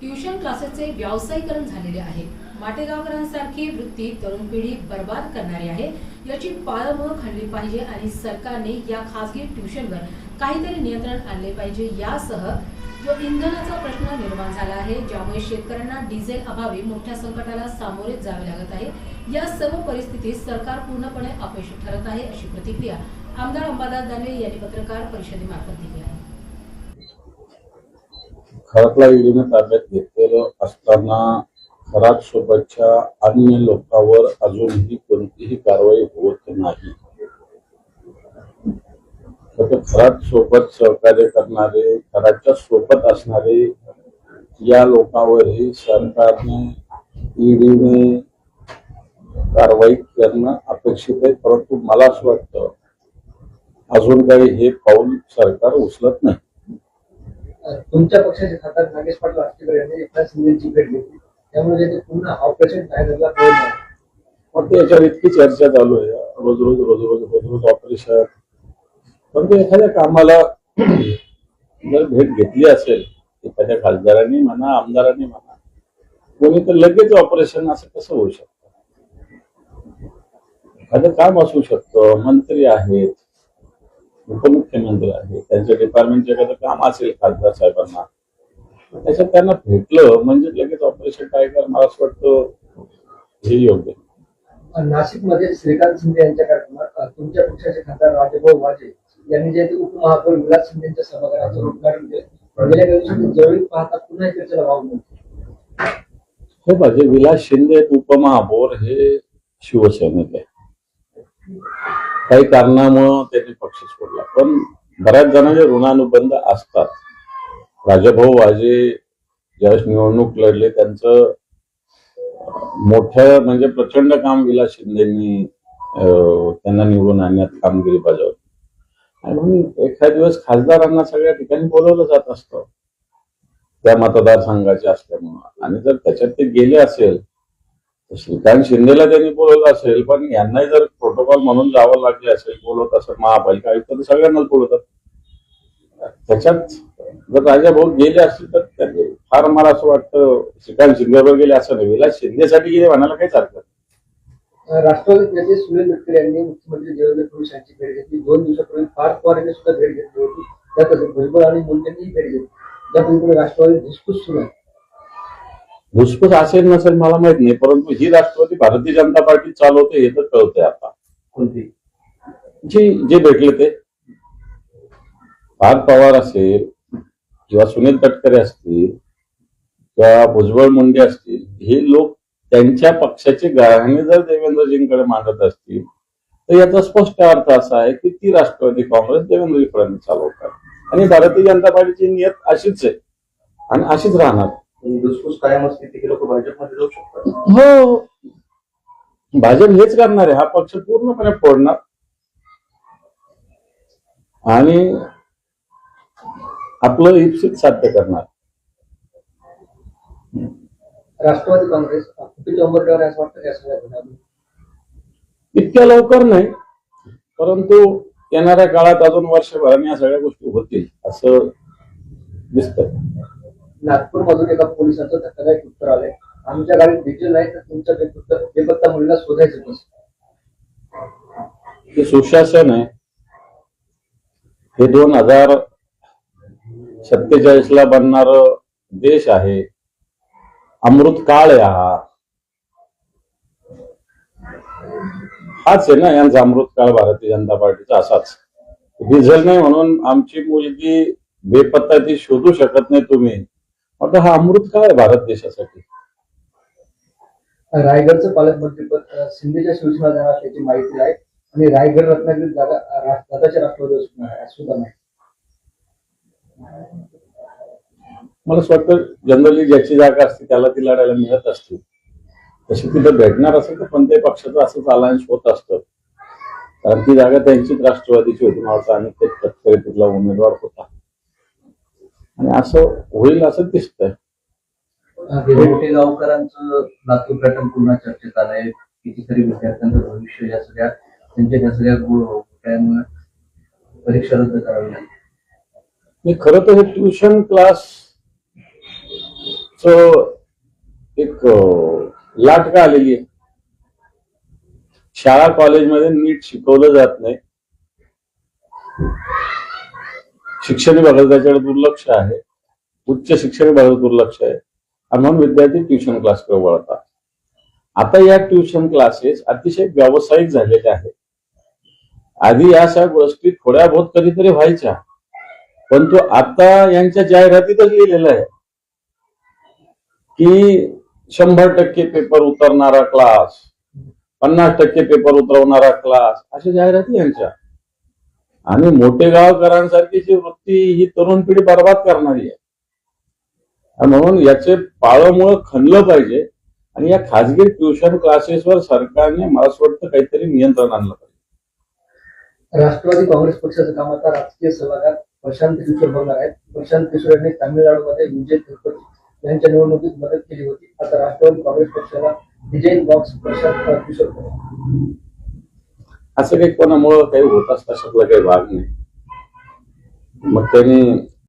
Tuition क्लासेसचे व्यावसायीकरण झालेले आहे। माटेगावकरांसारखी वृत्ती तरुण पिढी बर्बाद करणारी आहे। याची पाळंमुळं खणली पाहिजे आणि सरकारने या खासगी ट्युशनवर काहीतरी नियंत्रण आणले पाहिजे। यासह जो इंधनाचा प्रश्न निर्माण झाला आहे, ज्यामुळे शेतकऱ्यांना डिझेल अभावी मोठ्या संकटाला सामोरे जावे लागत आहे, या सर्व परिस्थितीत सरकार पूर्णपणे अपयशी ठरत आहे, अशी प्रतिक्रिया आमदार अंबादास दानवे यांनी पत्रकार परिषदेमार्फत दिली आहे। खरातला ईडीने ताब्यात घेतलेलं असताना खरात सोबतच्या अन्य लोकांवर अजूनही कोणतीही कारवाई होत नाही। खरात सोबत सहकार्य करणारे, खराच्या सोबत असणारे या लोकांवरही सरकारने ईडीने कारवाई करणं अपेक्षित आहे, परंतु मला असं वाटतं अजून काही हे पाऊल सरकार उचलत नाही। तुमच्या पक्षाचे खासदार नागेश पाटील आष्टीकर यांनी एकनाथ शिंदेची भेट घेतली, त्यामुळे ते पुन्हा ऑपरेशन टायगरला कळलं नाही। मग याच्यावर इतकी चर्चा चालू आहे, रोज ऑपरेशन। परंतु एखाद्या कामाला जर भेट घेतली असेल एखाद्या खासदारांनी म्हणा, आमदारांनी म्हणा, कोणी तर लगेच ऑपरेशन असं कसं होऊ शकतं? एखादं काम असू शकतं, मंत्री आहेत, उपमुख्यमंत्री आहेत, त्यांच्या डिपार्टमेंटचे एखादं काम असेल खासदार साहेबांना, त्याच्यात त्यांना भेटलं म्हणजे लगेच ऑपरेशन टायगर, मला असं वाटतं हे योग्य। नाशिकमध्ये श्रीकांत शिंदे यांच्या कार्यक्रमात तुमच्या पक्षाचे खासदार राजेभाऊ वाजे यांनी जे उपमहापौर विलास शिंदेच्या सभागृहाचं उद्घाटन केलं, गेल्या काही दिवसांनी जवळीक पाहता पुन्हा चर्चेला वाव मिळतो। हे बघा, विलास शिंदे उपमहापौर हे शिवसेनेत आहे, काही कारणामुळे त्यांनी पक्ष सोडला, पण बऱ्याच जणांचे ऋणानुबंध असतात। राजेभाऊ वाजे ज्यावेळेस निवडणूक लढले, त्यांचं मोठं म्हणजे प्रचंड काम विलास शिंदेंनी त्यांना निवडून आणण्यात कामगिरी बजावली, आणि म्हणून एखाद दिवस खासदारांना सगळ्या ठिकाणी बोलवलं जात असतं त्या मतदारसंघाचे असल्यामुळं, आणि जर त्याच्यात ते गेले असेल तर श्रीकांत शिंदेला त्यांनी बोलवलं असेल, पण यांनाही जर प्रोटोकॉल म्हणून जावं लागले असेल, बोलवत असेल महापालिका आयुक्त तर सगळ्यांनाच बोलवतात। त्याच्यात जर राजाभाऊ गेले असतील तर त्यांनी फार, मला असं वाटतं श्रीकांत शिंदेवर गेले असं नाही, विलास शिंदेसाठी गेले म्हणायला काहीच हरकत नाही। राष्ट्रवादी नेते सुनील तटकरे यांनी मुख्यमंत्री देवेंद्र फडणवीस यांची भेट घेतली। 2 दिवसापूर्वी पार्थ पवार यांनी सुद्धा भेट घेतली होती, त्यातच भुजबळ आणि मुंडेंनी भेट घेतली। त्या पद्धतीने राष्ट्रवादी धुसफूस सुरू आहे। धुसफूस असेल नसेल मला माहित नाही, परंतु ही राष्ट्रवादी भारतीय जनता पार्टी चालवते हे तर कळतंय आता। कोणती जे भेटले ते पार्थ पवार असेल किंवा सुनील तटकरे असतील किंवा भुजबळ मुंडे असतील, हे लोक त्यांच्या पक्षाचे गाऱ्हाणे जर देवेंद्रजींकडे मांडत असतील तर याचा स्पष्ट अर्थ असा आहे की ती राष्ट्रवादी काँग्रेस देवेंद्रजी फडणवीस चालवतात, आणि भारतीय जनता पार्टीची नियत अशीच आहे आणि अशीच राहणार। धुसफूस कायम असते, ते लोक भाजपमध्ये जाऊ शकतात। हो, भाजप हेच करणार आहे, हा पक्ष पूर्णपणे फोडणार आणि आपलं इप्सित साध्य करणार। राष्ट्रवादी काँग्रेस कुठे चंबरवर असं वाटतं या सगळ्या इतक्या लवकर नाही, परंतु येणाऱ्या काळात अजून वर्षभराने या सगळ्या गोष्टी होतील असं दिसतंय। नागपूरमधून एका पोलिसांचं धक्कादायक उत्तर आलंय, आमच्या गाडीत डिझेल नाही तर तुमच्या बेपत्ता मुलीला शोधायचं कसं? हे सुशासन आहे, हे 2047 ला बनणार देश आहे, अमृत काळ आहे हाच आहे ना यांचा अमृत काळ भारतीय जनता पार्टीचा असाच। डिझेल नाही म्हणून आमची मुलगी बेपत्ता ती शोधू शकत नाही तुम्ही, मग हा अमृत काळ आहे भारत देशासाठी। रायगडचं पालकमंत्रीपद शिंदेच्या शिवसेना जाणार असल्याची माहिती आहे, आणि रायगड रत्नागिरी जागा स्वतःच्या राष्ट्रवादी सुद्धा नाही। मला असं वाटतं जनरली ज्याची जागा असते त्याला ती लढायला मिळत असते, तशी तिथं भेटणार असेल तर कोणत्याही पक्षाचं असंच अलायन्स होत असतं, कारण ती जागा त्यांचीच राष्ट्रवादीची होती मावसा, आणि ते तटकरे तिथला उमेदवार होता, आणि असं होईल असं दिसतंय। गावकरांचं लातूर पॅटर्न पुन्हा चर्चेत आलंय, कितीतरी विद्यार्थ्यांचं भविष्य या सगळ्या परीक्षा रद्द करावी लागली। खरं तर हे ट्युशन क्लास एक लाट का आलेली आहे. शाळा कॉलेजमध्ये नीट शिकवलं जात नाही. शिक्षण विभागाचं त्याच्याकडे दुर्लक्ष आहे. उच्च शिक्षण विभागाचं दुर्लक्ष आहे आणि म्हणून विद्यार्थी ट्युशन क्लासकडे वळतात. आता या ट्युशन क्लासेस अतिशय व्यावसायिक झालेले आहेत. आधी या अशा गोष्टी थोड्या बहुत कधीतरी व्हायच्या, परंतु आता यांच्या जाहिरातीतच लिहिलेलं आहे की 100% पेपर उतरणारा क्लास, 50% पेपर उतरवणारा क्लास, अशा जाहिराती यांच्या. आणि मोठे गावकरांसारखीची वृत्ती ही तरुण पिढी बर्बाद करणारी आहे. म्हणून याचे पाळमुळं खणलं पाहिजे आणि या खाजगी ट्युशन क्लासेसवर सरकारने मला असं वाटतं काहीतरी नियंत्रण आणलं पाहिजे. राष्ट्रवादी काँग्रेस पक्षाचं काम आता राजकीय सल्लागार प्रशांत किशोर बघणार आहेत. प्रशांत किशोर यांनी तामिळनाडूमध्ये विजय तिरुपती यांच्या निवडणुकीत मदत केली होती. आता राष्ट्रवादी काँग्रेस पक्षाला डिझाईन बॉक्स प्रशांत किशोर असं काही कोणामुळं काही होत असता शकलं काही भाग नाही. मग त्यांनी